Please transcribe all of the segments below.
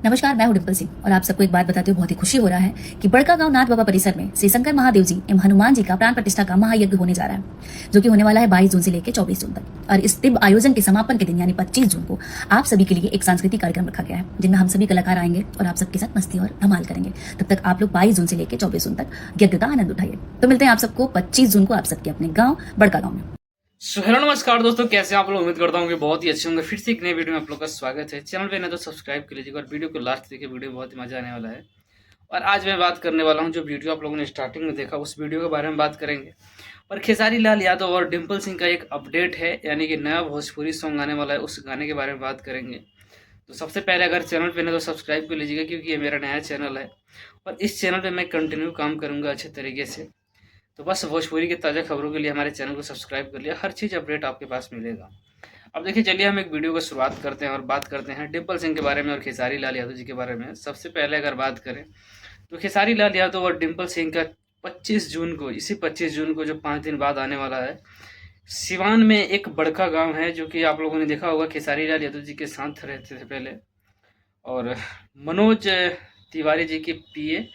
नमस्कार, मैं हूं डिम्पल सिंह और आप सबको एक बात बताते हुए बहुत ही खुशी हो रहा है कि बड़कागांव नाथ बाबा परिसर में श्री शंकर महादेव जी एवं हनुमान जी का प्राण प्रतिष्ठा का महायज्ञ होने जा रहा है, जो कि होने वाला है 22 जून से लेकर 24 जून तक। और इस दिव्य आयोजन के समापन के दिन यानी 25 जून को आप सभी के लिए एक सांस्कृतिक कार्यक्रम रखा गया है, जिनमें हम सभी कलाकार आएंगे और आप सबके साथ मस्ती और धमाल करेंगे। तब तक आप लोग 22 जून से लेकर 24 जून तक यज्ञ का आनंद उठाइए। तो मिलते हैं आप सबको 25 जून को आप सबके अपने गाँव बड़कागांव में। हेलो नमस्कार दोस्तों, कैसे आप लोग? उम्मीद करता हूँ कि बहुत ही अच्छे होंगे। फिर से एक नए वीडियो में आप लोग का स्वागत है। चैनल पे नहीं तो सब्सक्राइब कर लीजिएगा और वीडियो को लास्ट देखिए, वीडियो में बहुत ही मजा आने वाला है। और आज मैं बात करने वाला हूँ, जो वीडियो आप लोगों ने स्टार्टिंग में देखा उस वीडियो के बारे में बात करेंगे। और खेसारी लाल यादव और डिम्पल सिंह का एक अपडेट है, यानी कि नया भोजपुरी सॉन्ग आने वाला है, उस गाने के बारे में बात करेंगे। तो सबसे पहले अगर चैनल पे नहीं तो सब्सक्राइब कर लीजिएगा, क्योंकि ये मेरा नया चैनल है और इस चैनल पे मैं कंटिन्यू काम करूँगा अच्छे तरीके से। तो बस भोजपुरी की ताज़ा खबरों के लिए हमारे चैनल को सब्सक्राइब कर लिया, हर चीज़ अपडेट आपके पास मिलेगा। अब देखिए, चलिए हम एक वीडियो को शुरुआत करते हैं और बात करते हैं डिम्पल सिंह के बारे में और खेसारी लाल यादव जी के बारे में। सबसे पहले अगर बात करें तो खेसारी लाल यादव और डिम्पल सिंह का 25 जून को, इसी 25 जून को जो 5 दिन बाद आने वाला है, सिवान में एक बड़का गांव है, जो कि आप लोगों ने देखा होगा खेसारी लाल यादव जी के साथ रहते थे पहले। और मनोज तिवारी जी के पीए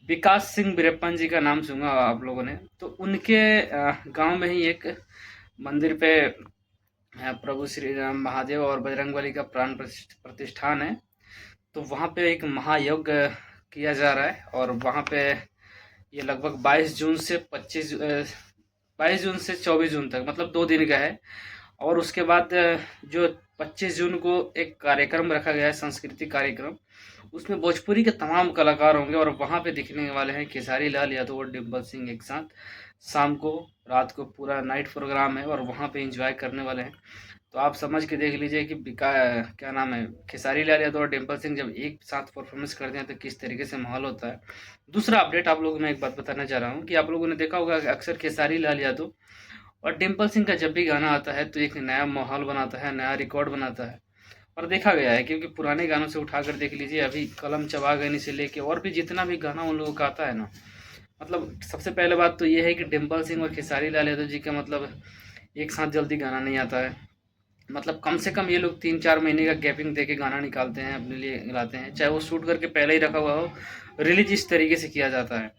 विकास सिंह बिरप्पन जी का नाम सुना आप लोगों ने, तो उनके गांव में ही एक मंदिर पे प्रभु श्री राम महादेव और बजरंगबली का प्राण प्रतिष्ठान है। तो वहाँ पे एक महायज्ञ किया जा रहा है और वहाँ पे ये लगभग 22 जून से 24 जून तक, मतलब 2 दिन का है। और उसके बाद जो 25 जून को एक कार्यक्रम रखा गया है, सांस्कृतिक कार्यक्रम, उसमें भोजपुरी के तमाम कलाकार होंगे और वहाँ पे दिखने वाले हैं खेसारी लाल यादव और डिम्पल सिंह एक साथ। शाम को, रात को पूरा नाइट प्रोग्राम है और वहाँ पे एंजॉय करने वाले हैं। तो आप समझ के देख लीजिए कि क्या नाम है, खेसारी लाल यादव और डिम्पल सिंह जब एक साथ परफॉर्मेंस करते हैं तो किस तरीके से माहौल होता है। दूसरा अपडेट आप लोगों को मैं एक बात बताना चाह रहा हूँ कि आप लोगों ने देखा होगा कि अक्सर खेसारी लाल यादव और डिम्पल सिंह का जब भी गाना आता है तो एक नया माहौल बनाता है, नया रिकॉर्ड बनाता है। और देखा गया है, क्योंकि पुराने गानों से उठाकर देख लीजिए, अभी कलम चबा गनी से लेके और भी जितना भी गाना उन लोगों का आता है ना, मतलब सबसे पहले बात तो ये है कि डिम्पल सिंह और खेसारी लाल यादव जी का मतलब एक साथ जल्दी गाना नहीं आता है। मतलब कम से कम ये लोग 3-4 महीने का गैपिंग दे के गाना निकालते हैं, अपने लिए लाते हैं, चाहे वो शूट करके पहले ही रखा हुआ हो, रिलीज इस तरीके से किया जाता है।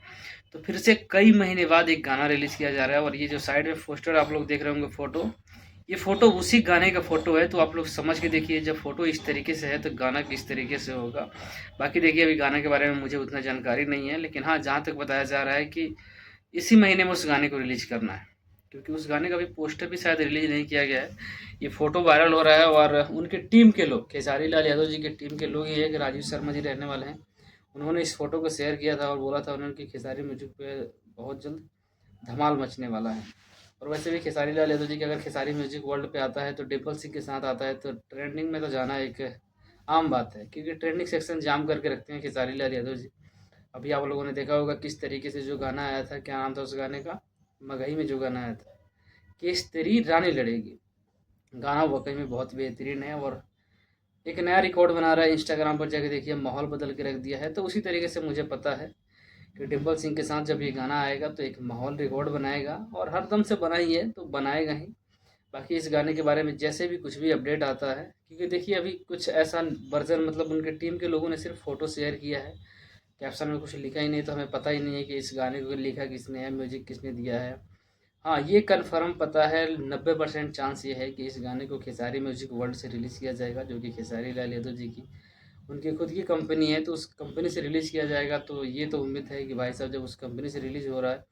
तो फिर से कई महीने बाद एक गाना रिलीज किया जा रहा है। और ये जो साइड में पोस्टर आप लोग देख रहे होंगे, फोटो, ये फोटो उसी गाने का फोटो है। तो आप लोग समझ के देखिए, जब फोटो इस तरीके से है तो गाना किस तरीके से होगा। बाकी देखिए, अभी गाने के बारे में मुझे उतना जानकारी नहीं है, लेकिन हाँ, जहाँ तक बताया जा रहा है कि इसी महीने में उस गाने को रिलीज करना है, क्योंकि उस गाने का भी पोस्टर भी शायद रिलीज नहीं किया गया है। ये फोटो वायरल हो रहा है और उनके टीम के लोग, खेसारी लाल यादव जी के टीम के लोग, ये है कि राजीव शर्मा जी रहने वाले हैं, उन्होंने इस फोटो को शेयर किया था और बोला था उन्होंने कि खेसारी म्यूजिक पे बहुत जल्द धमाल मचने वाला है। और वैसे भी खेसारी लाल यादव जी की अगर खेसारी म्यूजिक वर्ल्ड पे आता है तो डिम्पल सिंह के साथ आता है तो ट्रेंडिंग में तो जाना एक आम बात है, क्योंकि ट्रेंडिंग सेक्शन जाम करके रखते हैं खेसारी लाल यादव जी। अभी आप लोगों ने देखा होगा किस तरीके से जो गाना आया था, क्या नाम था उस गाने का, मगही में जो गाना आया था, केसरी रानी लड़ेगी, गाना वाकई में बहुत बेहतरीन है और एक नया रिकॉर्ड बना रहा है। इंस्टाग्राम पर जाके देखिए, माहौल बदल के रख दिया है। तो उसी तरीके से मुझे पता है कि डिम्पल सिंह के साथ जब ये गाना आएगा तो एक माहौल रिकॉर्ड बनाएगा, और हर दम से बना ही है तो बनाएगा ही। बाकी इस गाने के बारे में जैसे भी कुछ भी अपडेट आता है, क्योंकि देखिए अभी कुछ ऐसा वर्जन, मतलब उनके टीम के लोगों ने सिर्फ फोटो शेयर किया है, कैप्शन में कुछ लिखा ही नहीं, तो हमें पता ही नहीं है कि इस गाने को लिखा किसने है, म्यूजिक किसने दिया है। हाँ, ये कन्फर्म पता है, 90% चांस ये है कि इस गाने को खेसारी म्यूजिक वर्ल्ड से रिलीज़ किया जाएगा, जो कि खेसारी लाल यादव जी की उनकी खुद की कंपनी है, तो उस कंपनी से रिलीज़ किया जाएगा। तो ये तो उम्मीद है कि भाई साहब, जब उस कंपनी से रिलीज़ हो रहा है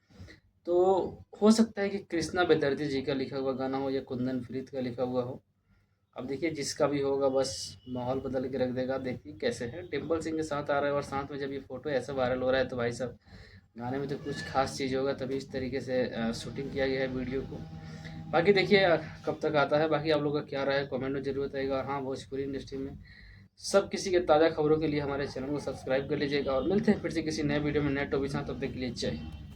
तो हो सकता है कि कृष्णा बेदर्जी जी का लिखा हुआ गाना हो या कुंदन फरीद का लिखा हुआ हो। अब देखिए, जिसका भी होगा बस माहौल बदल के रख देगा। देखिए कैसे है, डिम्पल सिंह के साथ आ रहा है और साथ में जब ये फ़ोटो ऐसा वायरल हो रहा है तो भाई साहब, गाने में तो कुछ खास चीज़ होगा, तभी इस तरीके से शूटिंग किया गया है वीडियो को। बाकी देखिए कब तक आता है। बाकी आप लोगों का क्या राय है, कमेंट में ज़रूर बताइएगा। और हाँ, भोजपुरी इंडस्ट्री में सब किसी के ताज़ा खबरों के लिए हमारे चैनल को सब्सक्राइब कर लीजिएगा और मिलते हैं फिर से किसी नए वीडियो में नए टॉपिक के साथ। तब तक के लिए जय हिंद।